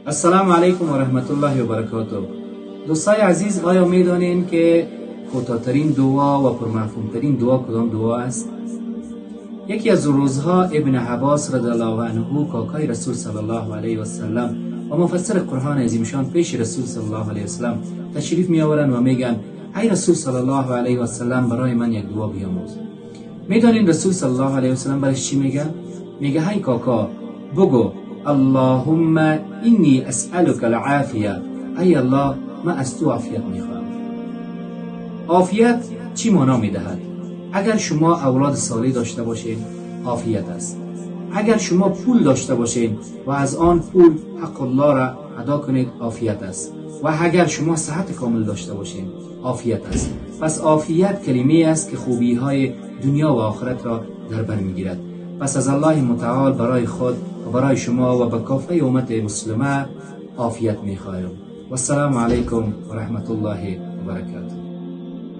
السلام علیکم و رحمت الله و برکاته. دوستای عزیز، آیا میدانین که کوتاه‌ترین دعا و پرمفهوم‌ترین دعا کدام دعا است؟ یکی از روزها ابن عباس رضی الله عنه کاکای رسول صلی الله علیه و سلم و مفسر قرآن عظیمشان پیش رسول صلی الله علیه و سلم تشریف می آورند و میگن ای رسول صلی الله علیه و سلم برای من یک دعا بیاموز. میدانین رسول صلی الله علیه و سلم برایش چی میگه؟ میگه ای کاکا بگو اللهم انی اسألک العافیه، ای الله من از تو عافیت میخواهم. عافیت چی معنا میدهد؟ اگر شما اولاد صالح داشته باشید عافیت است. اگر شما پول داشته باشید و از آن پول حق الله را ادا کنید عافیت است. و اگر شما صحت کامل داشته باشید عافیت است. پس عافیت کلمه است که خوبی های دنیا و آخرت را در بر میگیرد. پس از الله متعال برای خود و برای شما و به کافه امت مسلمه عافیت میخوایم. و السلام علیکم و رحمت الله و برکاته.